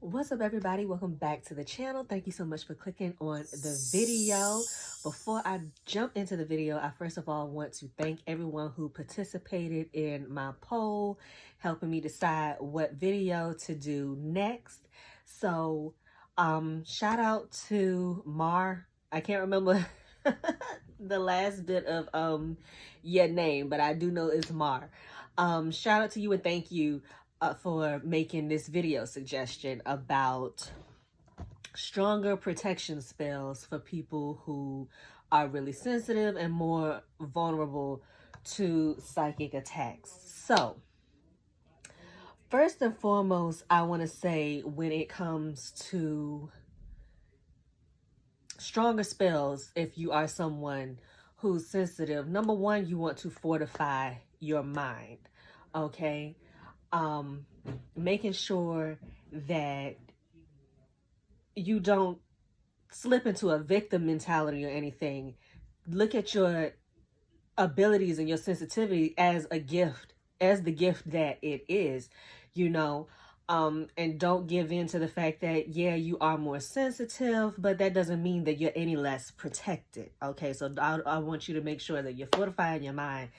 What's up, everybody? Welcome back to the channel. Thank you so much for clicking on the video. Before I jump into the video, I first of all want to thank everyone who participated in my poll, helping me decide what video to do next. So shout out to Mar. I can't remember the last bit of your name, but I do know it's Mar. Shout out to you and thank you for making this video suggestion about stronger protection spells for people who are really sensitive and more vulnerable to psychic attacks. So, first and foremost, I want to say when it comes to stronger spells, if you are someone who's sensitive, number one, you want to fortify your mind, okay? Making sure that you don't slip into a victim mentality or anything. Look at your abilities and your sensitivity as a gift, as the gift that it is, and don't give in to the fact that, yeah, you are more sensitive, but that doesn't mean that you're any less protected. Okay, so I want you to make sure that you're fortifying your mind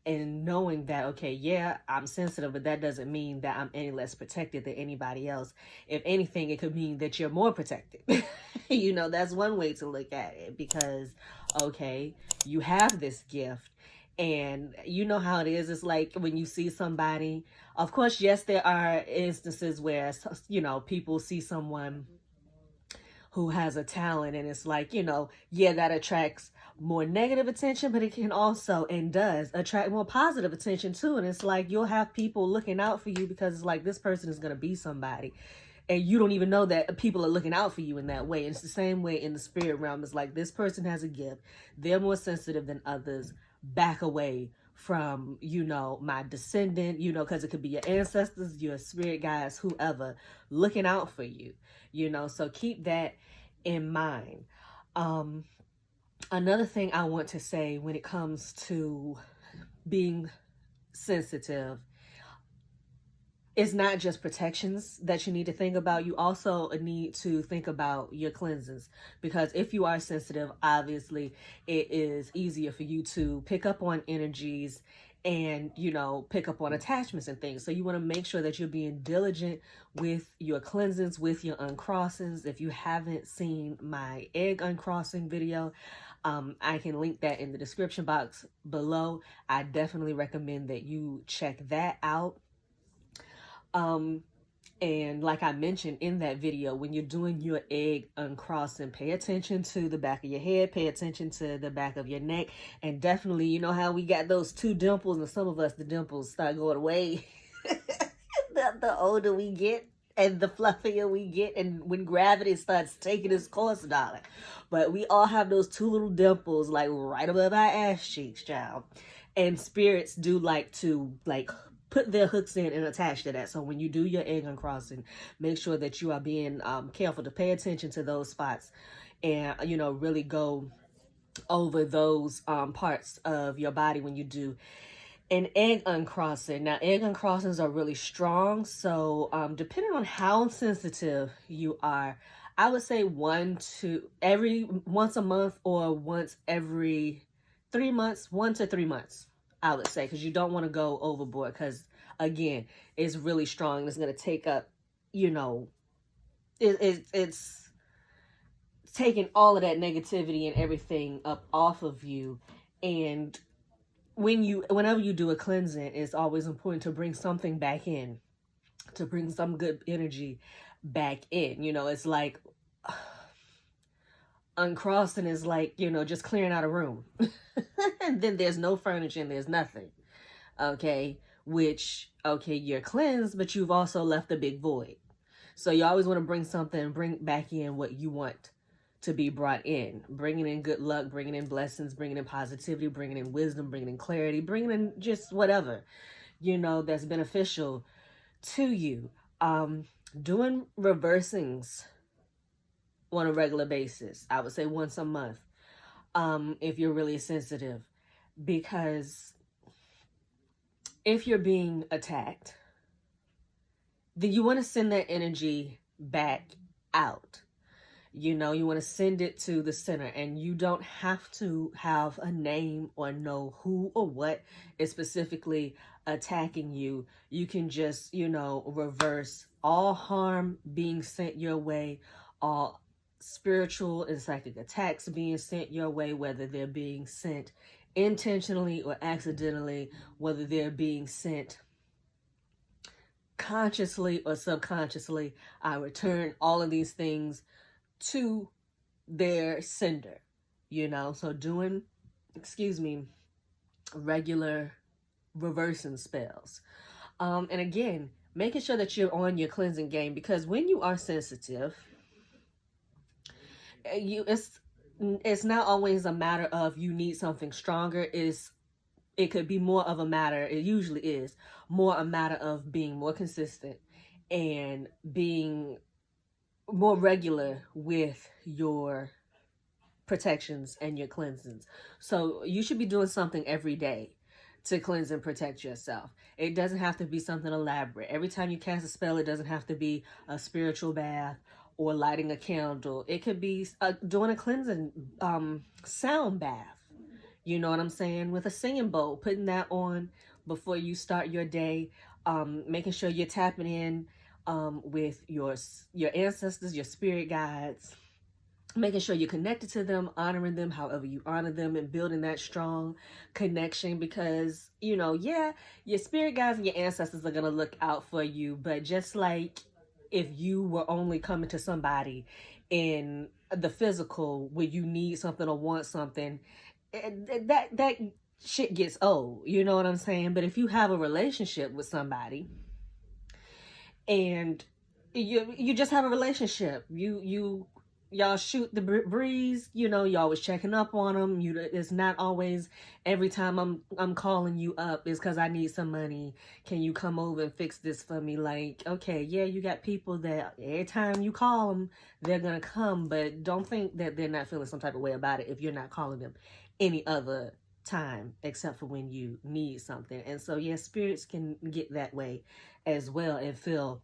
and knowing that, okay, yeah, I'm sensitive, but that doesn't mean that I'm any less protected than anybody else. If anything, it could mean that you're more protected. That's one way to look at it because, okay, you have this gift. And you know how it is. It's like when you see somebody, of course, yes, there are instances where, people see someone who has a talent and it's like, yeah, that attracts more negative attention, but it can also and does attract more positive attention too. And it's like you'll have people looking out for you because it's like this person is going to be somebody. And you don't even know that people are looking out for you in that way. And it's the same way in the spirit realm. It's like this person has a gift. They're more sensitive than others. Back away from, my descendant, because it could be your ancestors, your spirit guides, whoever, looking out for you, so keep that in mind. Another thing I want to say when it comes to being sensitive, it's not just protections that you need to think about. You also need to think about your cleanses, because if you are sensitive, obviously it is easier for you to pick up on energies and, pick up on attachments and things. So you want to make sure that you're being diligent with your cleansings, with your uncrossings. If you haven't seen my egg uncrossing video, I can link that in the description box below. I definitely recommend that you check that out. And like I mentioned in that video, when you're doing your egg uncrossing, pay attention to the back of your head, pay attention to the back of your neck, and definitely, you know how we got those two dimples, and some of us, the dimples start going away the older we get and the fluffier we get, and when gravity starts taking its course, darling. But we all have those two little dimples, like right above our ass cheeks, child. And spirits do like to, put their hooks in and attach to that. So when you do your egg uncrossing, make sure that you are being careful to pay attention to those spots and, really go over those parts of your body when you do an egg uncrossing. Now, egg uncrossings are really strong. So depending on how sensitive you are, I would say once a month or once every 3 months, 1 to 3 months. I would say, because you don't want to go overboard, because again, it's really strong. It's going to take up, it's taking all of that negativity and everything up off of you. And whenever you do a cleansing, it's always important to bring something back in, to bring some good energy back in. It's like uncrossing is like, just clearing out a room. And then there's no furniture and there's nothing. Okay, you're cleansed, but you've also left a big void. So you always want to bring something and bring back in what you want to be brought in. Bringing in good luck, bringing in blessings, bringing in positivity, bringing in wisdom, bringing in clarity, bringing in just whatever, that's beneficial to you. Doing reversing's on a regular basis. I would say once a month, if you're really sensitive, because if you're being attacked, then you want to send that energy back out. You know, you want to send it to the center, and you don't have to have a name or know who or what is specifically attacking you. You can just, you know, reverse all harm being sent your way, all spiritual and psychic attacks being sent your way, whether they're being sent intentionally or accidentally, whether they're being sent consciously or subconsciously. I return all of these things to their sender, you know. So doing, regular reversing spells. And again, making sure that you're on your cleansing game, because when you are sensitive, it's not always a matter of you need something stronger. It could be more of a matter, it usually is more a matter of being more consistent and being more regular with your protections and your cleansings. So you should be doing something every day to cleanse and protect yourself. It doesn't have to be something elaborate. Every time you cast a spell, it doesn't have to be a spiritual bath or lighting a candle. It could be doing a cleansing sound bath. You know what I'm saying? With a singing bowl, putting that on before you start your day, making sure you're tapping in with your ancestors, your spirit guides, making sure you're connected to them, honoring them however you honor them, and building that strong connection. Because, you know, yeah, your spirit guides and your ancestors are going to look out for you, but just like if you were only coming to somebody in the physical when you need something or want something, that shit gets old, you know what I'm saying? But if you have a relationship with somebody and you just have a relationship, y'all shoot the breeze, you know, you always checking up on them. It's not always every time I'm calling you up is because I need some money. Can you come over and fix this for me? Like, okay, yeah, you got people that every time you call them, they're gonna come, but don't think that they're not feeling some type of way about it if you're not calling them any other time except for when you need something. And so, yeah, spirits can get that way as well and feel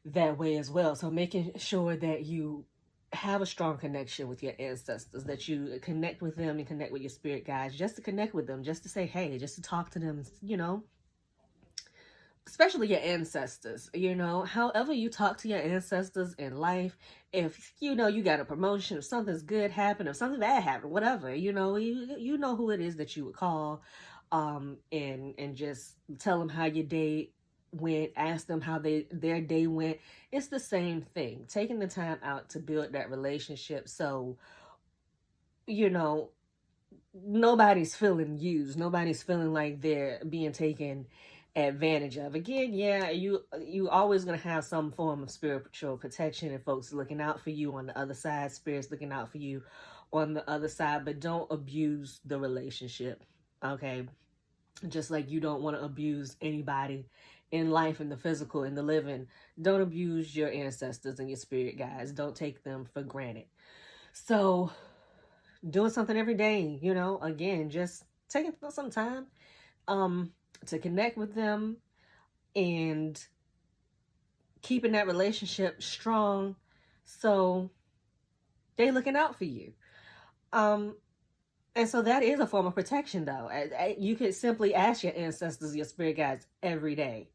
that way as well. So making sure that you have a strong connection with your ancestors, that you connect with them and connect with your spirit guides, just to connect with them, just to say hey, just to talk to them, you know, especially your ancestors. You know, however you talk to your ancestors in life, if you know you got a promotion, if something's good happened, if something bad happened, whatever, you know, you know who it is that you would call, and just tell them how your day went, ask them how their day went. It's the same thing, taking the time out to build that relationship. So, you know, nobody's feeling used, nobody's feeling like they're being taken advantage of. Again, yeah, you always gonna have some form of spiritual protection and folks looking out for you on the other side, spirits looking out for you on the other side, but don't abuse the relationship. Okay, just like you don't want to abuse anybody in life, in the physical, in the living. Don't abuse your ancestors and your spirit guides. Don't take them for granted. So doing something every day, you know, again, just taking some time to connect with them and keeping that relationship strong, so they looking out for you. And so that is a form of protection, though. You could simply ask your ancestors, your spirit guides every day,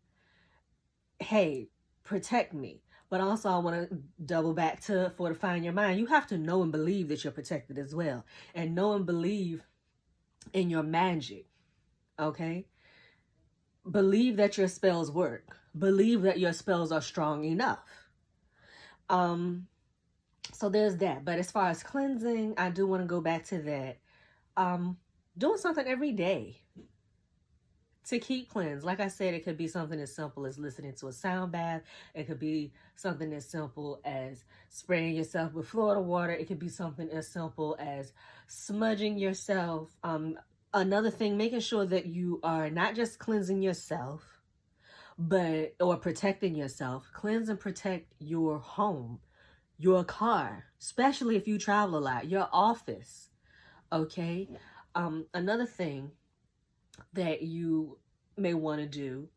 hey, protect me. But also, I want to double back to fortifying your mind. You have to know and believe that you're protected as well. And know and believe in your magic, okay? Believe that your spells work. Believe that your spells are strong enough. So there's that. But as far as cleansing, I do want to go back to that. Doing something every day to keep cleansed. Like I said, it could be something as simple as listening to a sound bath. It could be something as simple as spraying yourself with Florida water. It could be something as simple as smudging yourself. Another thing, making sure that you are not just cleansing yourself, or protecting yourself. Cleanse and protect your home, your car, especially if you travel a lot, your office. Okay. Another thing that you may want to do,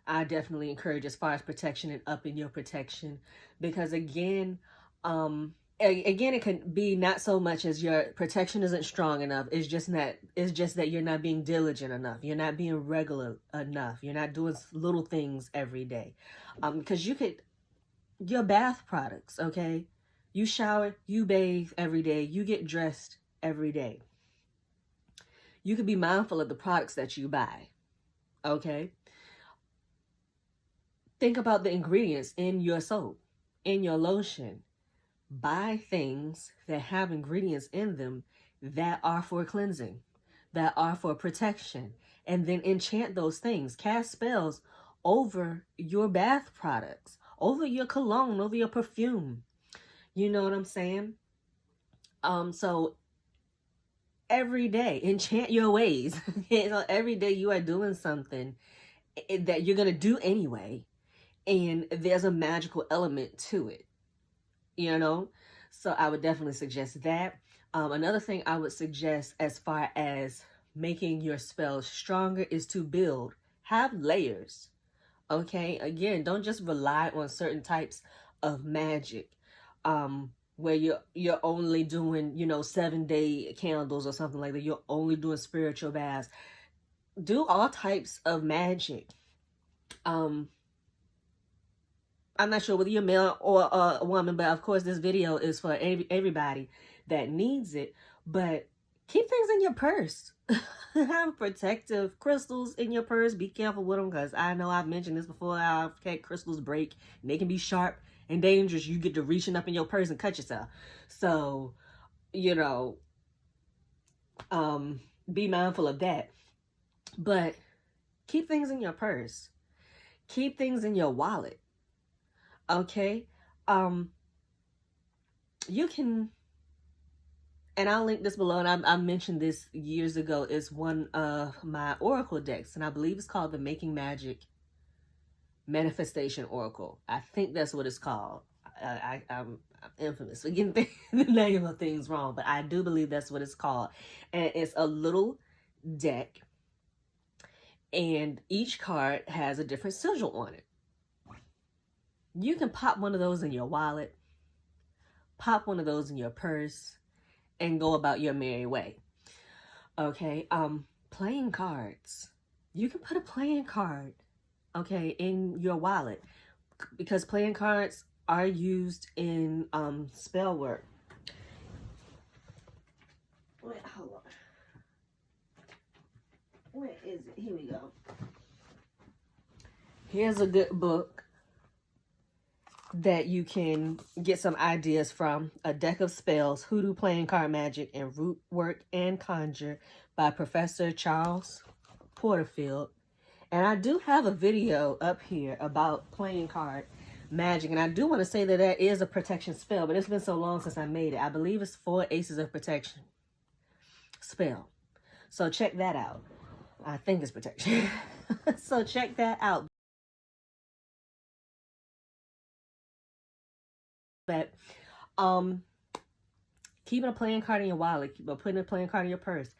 I definitely encourage as far as protection and upping your protection, because again, again, it can be not so much as your protection isn't strong enough. It's just that you're not being diligent enough. You're not being regular enough. You're not doing little things every day. Because your bath products, okay? You shower, you bathe every day, you get dressed every day. You can be mindful of the products that you buy, okay? Think about the ingredients in your soap, in your lotion. Buy things that have ingredients in them that are for cleansing, that are for protection, and then enchant those things. Cast spells over your bath products, over your cologne, over your perfume. You know what I'm saying? So every day, enchant your ways. Every day you are doing something that you're gonna do anyway, and there's a magical element to it, you know? So I would definitely suggest that. Another thing I would suggest as far as making your spells stronger is to have layers. Okay, again, don't just rely on certain types of magic, where you're only doing 7-day candles or something like that. You're only doing spiritual baths. Do all types of magic. I'm not sure whether you're male or a woman, but of course this video is for everybody that needs it. But keep things in your purse. Have protective crystals in your purse. Be careful with them, because I know I've mentioned this before. I've had crystals break, and they can be sharp and dangerous. You get to reaching up in your purse and cut yourself. So, be mindful of that. But keep things in your purse. Keep things in your wallet. Okay? You can, and I'll link this below, and I mentioned this years ago. It's one of my oracle decks, and I believe it's called the Making Magic Manifestation Oracle. I think that's what it's called. I'm infamous for getting the name of things wrong, but I do believe that's what it's called. And it's a little deck, and each card has a different sigil on it. You can pop one of those in your wallet, pop one of those in your purse, and go about your merry way. Okay, playing cards. You can put a playing card, okay, in your wallet, because playing cards are used in spell work. Wait, hold on. Where is it? Here we go. Here's a good book that you can get some ideas from. A Deck of Spells, Hoodoo Playing Card Magic, and Root Work and Conjure by Professor Charles Porterfield. And I do have a video up here about playing card magic, and I do want to say that that is a protection spell, but it's been so long since I made it. I believe it's 4 Aces of Protection spell. So check that out. I think it's protection. So check that out. But keeping a playing card in your wallet, putting a playing card in your purse,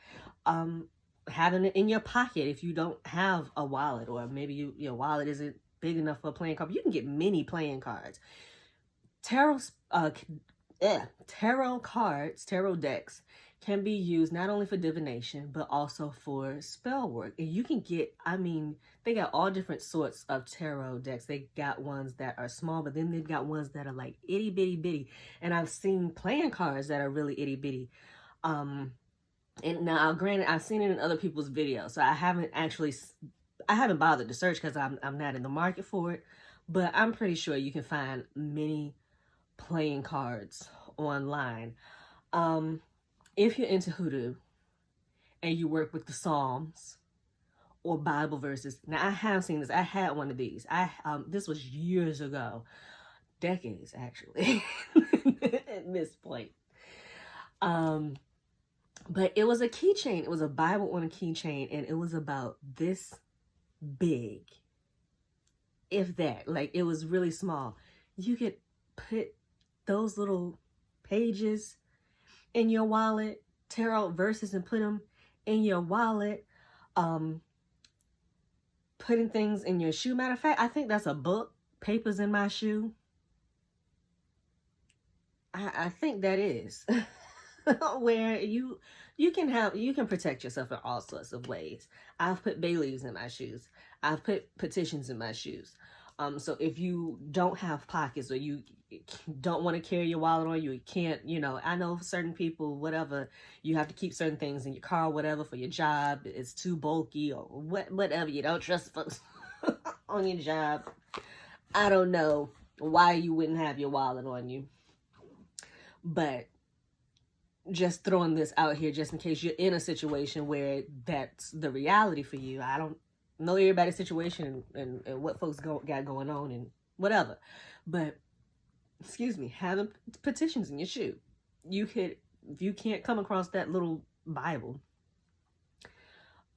having it in your pocket if you don't have a wallet, or maybe your wallet isn't big enough for a playing card. You can get mini playing cards. Tarot cards, tarot decks can be used not only for divination, but also for spell work. And you can get, they got all different sorts of tarot decks. They got ones that are small, but then they've got ones that are like itty bitty bitty. And I've seen playing cards that are really itty bitty. And now, granted, I've seen it in other people's videos, so I haven't bothered to search because I'm not in the market for it. But I'm pretty sure you can find many playing cards online. If you're into hoodoo and you work with the Psalms or Bible verses, now I have seen this. I had one of these. This was years ago, decades actually, at this point. But it was a keychain. It was a Bible on a keychain, and it was about this big, if that. Like, it was really small. You could put those little pages in your wallet, tarot verses, and put them in your wallet. Put putting things in your shoe. Matter of fact, I think that's a book, Papers in My Shoe. I think that is where you can protect yourself in all sorts of ways. I've put bay leaves in my shoes. I've put petitions in my shoes. So if you don't have pockets, or you don't want to carry your wallet on you can't, I know certain people, whatever, you have to keep certain things in your car, whatever, for your job. It's too bulky or whatever. You don't trust folks on your job. I don't know why you wouldn't have your wallet on you. But just throwing this out here just in case you're in a situation where that's the reality for you. I don't know everybody's situation and what folks got going on and whatever. But, excuse me, having petitions in your shoe. You could, if you can't come across that little Bible.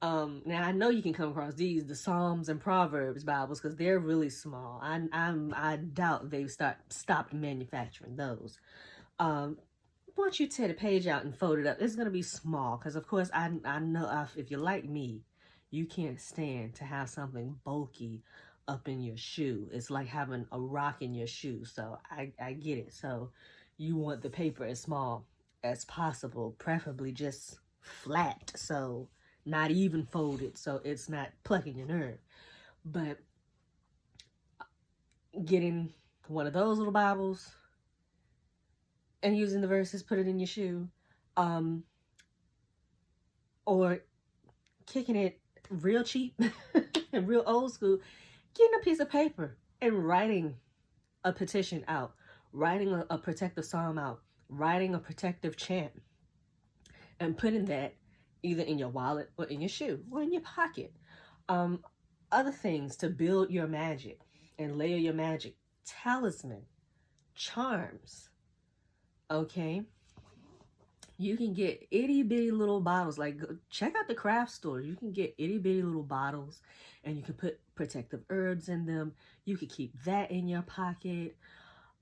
Now I know you can come across these, the Psalms and Proverbs Bibles, because they're really small. I doubt they've stopped manufacturing those. Once you tear the page out and fold it up, it's going to be small. Because, of course, I know if you're like me, you can't stand to have something bulky up in your shoe. It's like having a rock in your shoe. So I get it. So you want the paper as small as possible, preferably just flat. So not even folded. So it's not plucking your nerve. But getting one of those little Bibles and using the verses, put it in your shoe, or kicking it real cheap and real old school, getting a piece of paper and writing a petition out, writing a protective psalm out, writing a protective chant, and putting that either in your wallet or in your shoe or in your pocket. Other things to build your magic and layer your magic: talisman, charms. Okay, you can get itty bitty little bottles. Like, check out the craft stores. You can get itty bitty little bottles, and you can put protective herbs in them. You could keep that in your pocket.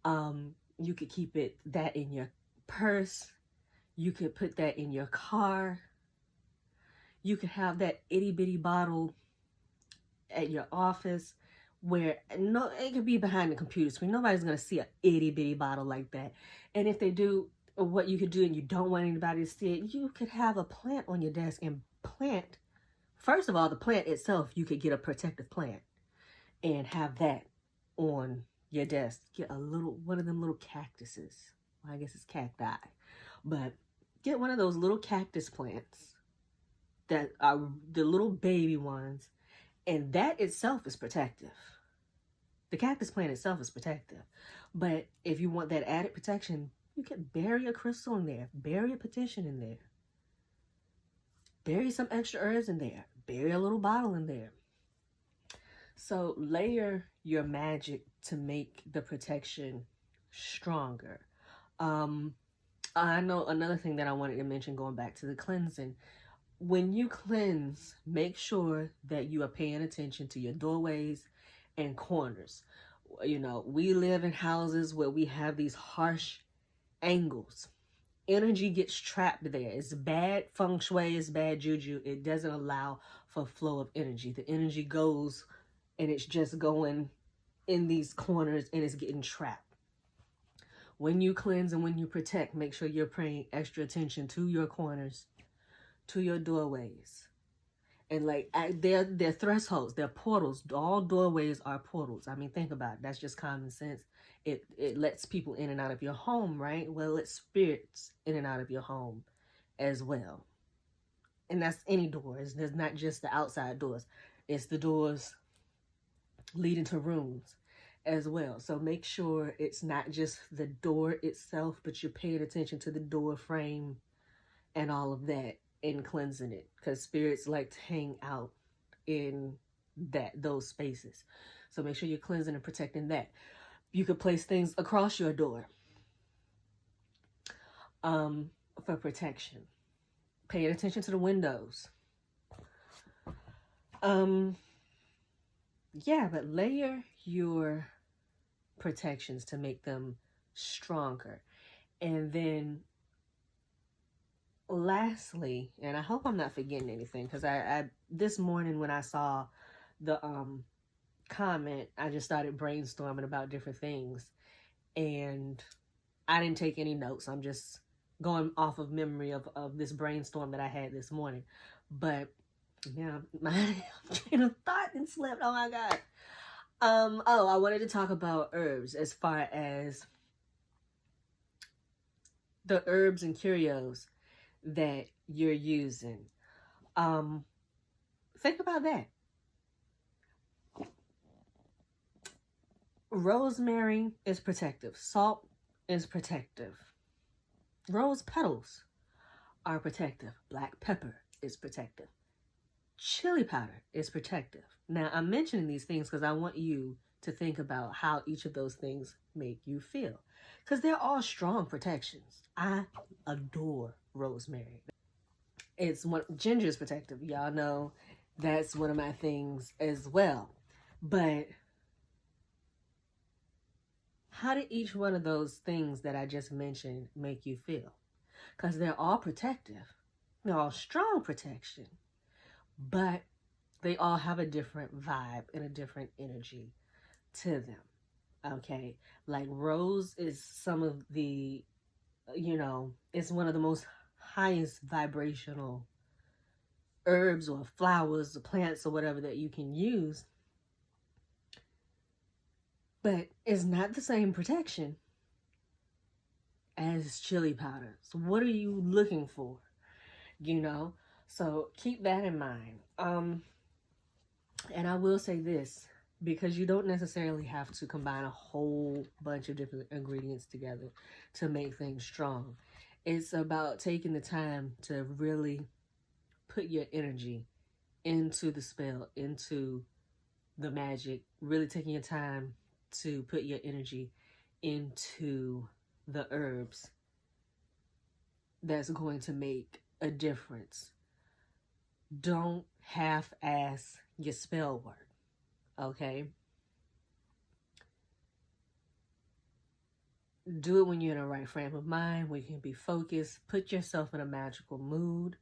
You could keep that in your purse. You could put that in your car. You could have that itty bitty bottle at your office, where it could be behind the computer screen. Nobody's gonna see an itty bitty bottle like that. And if they do, what you could do, and you don't want anybody to see it, you could have a plant on your desk and plant. First of all, the plant itself, you could get a protective plant and have that on your desk. Get one of them little cactuses. Well, I guess it's cacti, but get one of those little cactus plants that are the little baby ones. And that itself is protective. The cactus plant itself is protective. But if you want that added protection, you can bury a crystal in there. Bury a petition in there. Bury some extra herbs in there. Bury a little bottle in there. So layer your magic to make the protection stronger. I know another thing that I wanted to mention, going back to the cleansing. When you cleanse, make sure that you are paying attention to your doorways and corners. We live in houses where we have these harsh angles. Energy gets trapped there. It's bad feng shui, it's bad juju. It doesn't allow for flow of energy. The energy goes and it's just going in these corners and it's getting trapped. When you cleanse and when you protect, make sure you're paying extra attention to your corners, to your doorways. And like, they're thresholds, they're portals. All doorways are portals. I mean, think about it. That's just common sense. It lets people in and out of your home, right? Well, it lets spirits in and out of your home as well. And that's any doors. There's not just the outside doors. It's the doors leading to rooms as well. So make sure it's not just the door itself, but you're paying attention to the door frame and all of that, in cleansing it, because spirits like to hang out in those spaces. So make sure you're cleansing and protecting that. You could place things across your door for protection. Paying attention to the windows. Yeah, but layer your protections to make them stronger. And then lastly, and I hope I'm not forgetting anything, because I this morning when I saw the comment, I just started brainstorming about different things, and I didn't take any notes. I'm just going off of memory of this brainstorm that I had this morning. But yeah, my train of thought and slipped. Oh my god. I wanted to talk about herbs as far as the herbs and curios that you're using. Think about that. Rosemary is protective. Salt is protective. Rose petals are protective. Black pepper is protective. Chili powder is protective. Now, I'm mentioning these things because I want you to think about how each of those things make you feel, because they're all strong protections. I adore rosemary. Ginger is protective. Y'all know that's one of my things as well. But how did each one of those things that I just mentioned make you feel? Because they're all protective. They're all strong protection. But they all have a different vibe and a different energy to them. Okay? Like rose is some of the, it's one of the most highest vibrational herbs or flowers or plants or whatever that you can use. But it's not the same protection as chili powder. So what are you looking for? So keep that in mind. And I will say this, because you don't necessarily have to combine a whole bunch of different ingredients together to make things strong. It's about taking the time to really put your energy into the spell, into the magic, really taking your time to put your energy into the herbs that's going to make a difference. Don't half-ass your spell work, okay? Do it when you're in the right frame of mind, when you can be focused. Put yourself in a magical mood.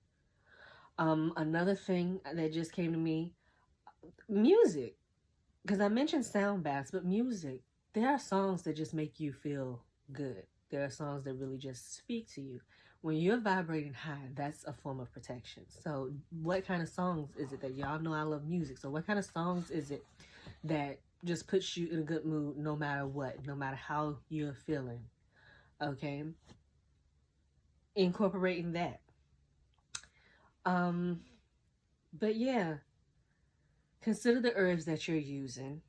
Another thing that just came to me, music. Because I mentioned sound baths, but music. There are songs that just make you feel good. There are songs that really just speak to you. When you're vibrating high, that's a form of protection. So what kind of songs is it that y'all know I love music? So what kind of songs is it that just puts you in a good mood no matter what, no matter how you're feeling? Okay? Incorporating that. But yeah, consider the herbs that you're using.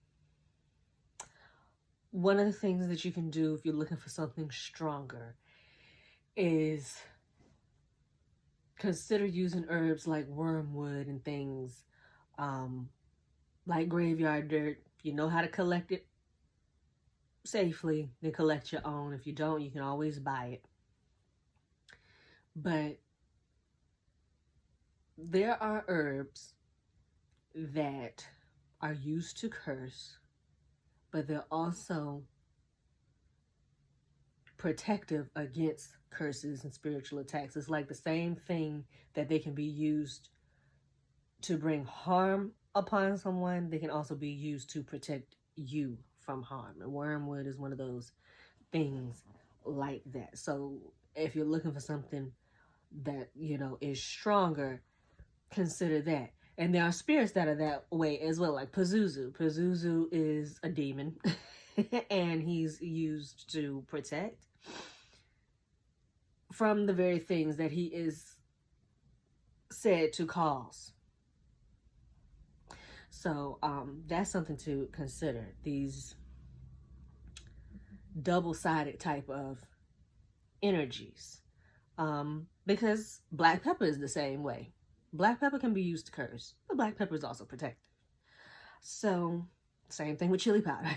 One of the things that you can do if you're looking for something stronger is consider using herbs like wormwood and things like graveyard dirt. If you know how to collect it safely, then collect your own. If you don't, you can always buy it. But there are herbs that are used to curse, but they're also protective against curses and spiritual attacks. It's like the same thing that they can be used to bring harm upon someone, they can also be used to protect you from harm. And wormwood is one of those things like that. So if you're looking for something that, is stronger, consider that. And there are spirits that are that way as well, like Pazuzu. Pazuzu is a demon and he's used to protect from the very things that he is said to cause. So that's something to consider. These double-sided type of energies. Because black pepper is the same way. Black pepper can be used to curse, but black pepper is also protective. So same thing with chili powder.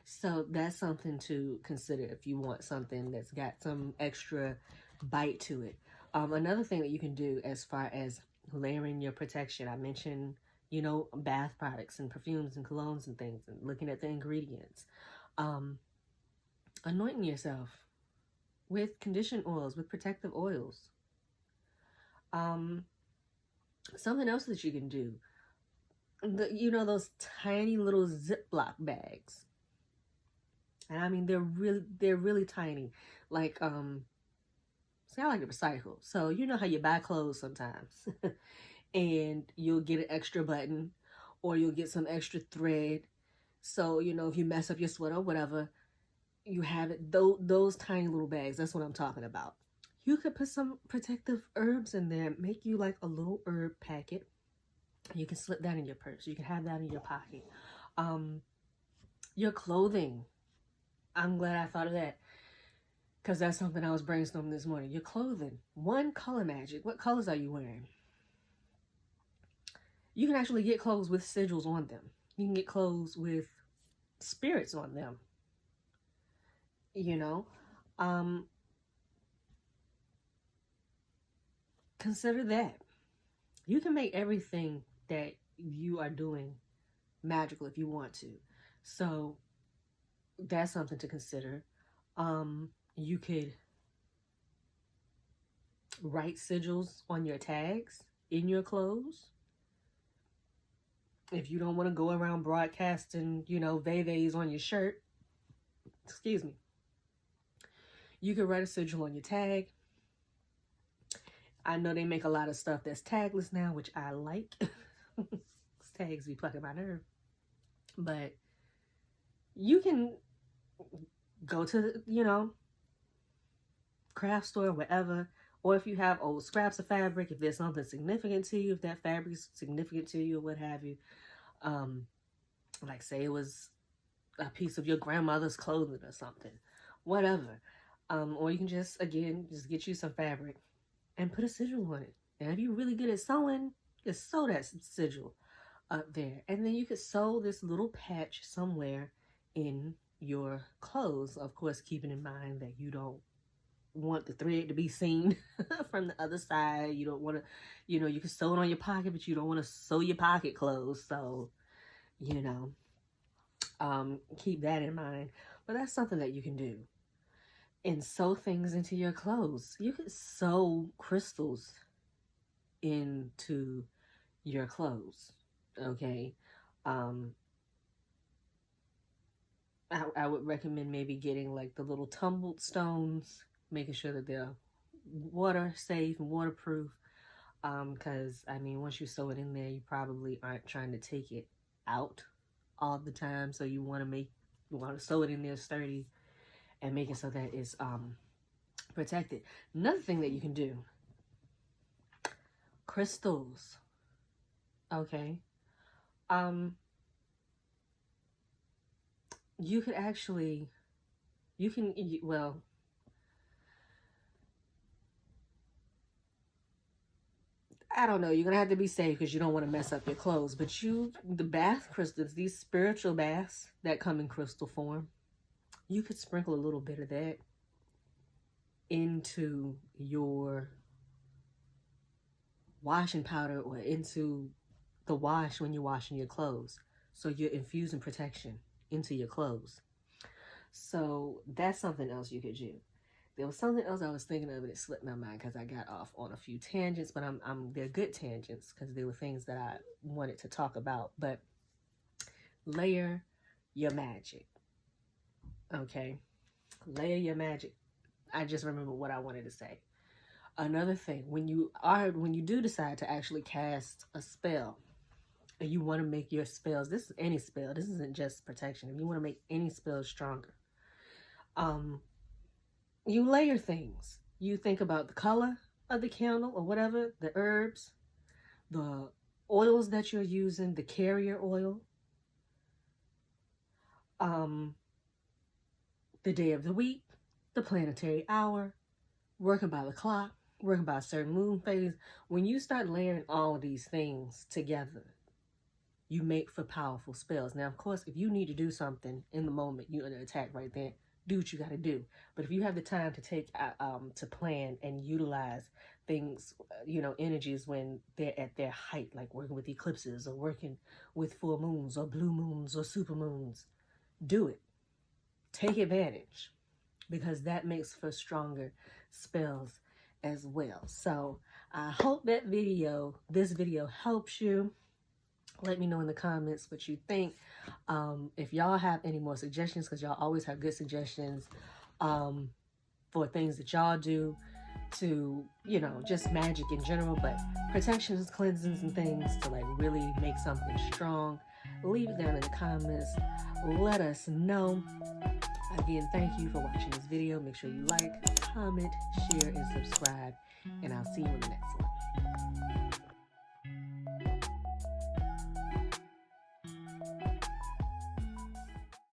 So that's something to consider if you want something that's got some extra bite to it. Another thing that you can do as far as layering your protection, I mentioned, bath products and perfumes and colognes and things, and looking at the ingredients. Anointing yourself with conditioned oils, with protective oils. Something else that you can do, you know, those tiny little Ziploc bags. And I mean, they're really tiny. Like, see, I like to recycle. So, you know how you buy clothes sometimes and you'll get an extra button or you'll get some extra thread. So, you know, if you mess up your sweater or whatever, you have it. Those tiny little bags, that's what I'm talking about. You could put some protective herbs in there, make you like a little herb packet. You can slip that in your purse. You can have that in your pocket. Um, your clothing. I'm glad I thought of that because that's something I was brainstorming this morning. Your clothing. One color magic. What colors are you wearing? You can actually get clothes with sigils on them. You can get clothes with spirits on them. You know, consider that. You can make everything that you are doing magical if you want to. So that's something to consider. You could write sigils on your tags in your clothes. If you don't want to go around broadcasting, you know, veves on your shirt, excuse me, you could write a sigil on your tag. I know they make a lot of stuff that's tagless now, which I like. Tags be plucking my nerve. But you can go to, you know, craft store, wherever, or if you have old scraps of fabric, if there's something significant to you, if that fabric is significant to you or what have you, like say it was a piece of your grandmother's clothing or something, whatever, or you can just get you some fabric and put a sigil on it. And if you're really good at sewing, just sew that sigil up there, and then you could sew this little patch somewhere in your clothes, of course keeping in mind that you don't want the thread to be seen from the other side. You don't want to, you know, you can sew it on your pocket, but you don't want to sew your pocket closed. So, you know, keep that in mind. But that's something that you can do. And sew things into your clothes. You could sew crystals into your clothes. Okay. I would recommend maybe getting like the little tumbled stones, making sure that they're water safe and waterproof. Because I mean, once you sew it in there, you probably aren't trying to take it out all the time. So you want to sew it in there sturdy and make it so that it's protected. Another thing that you can do, crystals. Okay. You could actually, well, I don't know. You're going to have to be safe because you don't want to mess up your clothes. But the bath crystals, these spiritual baths that come in crystal form, you could sprinkle a little bit of that into your washing powder or into the wash when you're washing your clothes. So you're infusing protection into your clothes. So that's something else you could do. There was something else I was thinking of and it slipped my mind because I got off on a few tangents, but they're good tangents because they were things that I wanted to talk about. But layer your magic. Okay? Layer your magic. I just remember what I wanted to say. Another thing, when you do decide to actually cast a spell, and you want to make your spells, this is any spell, this isn't just protection. If you want to make any spell stronger, you layer things. You think about the color of the candle or whatever, the herbs, the oils that you're using, the carrier oil, the day of the week, the planetary hour, working by the clock, working by a certain moon phase. When you start layering all of these things together, you make for powerful spells. Now, of course, if you need to do something in the moment, you're under attack right there, do what you got to do. But if you have the time to take, to plan and utilize things, you know, energies when they're at their height, like working with eclipses or working with full moons or blue moons or super moons, do it. Take advantage because that makes for stronger spells as well. So I hope that this video helps you. Let me know in the comments what you think. If y'all have any more suggestions, because y'all always have good suggestions for things that y'all do to, you know, just magic in general, but protections, cleansings, and things to like really make something strong, leave it down in the comments. Let us know. Again, thank you for watching this video. Make sure you like, comment, share, and subscribe, and I'll see you in the next one.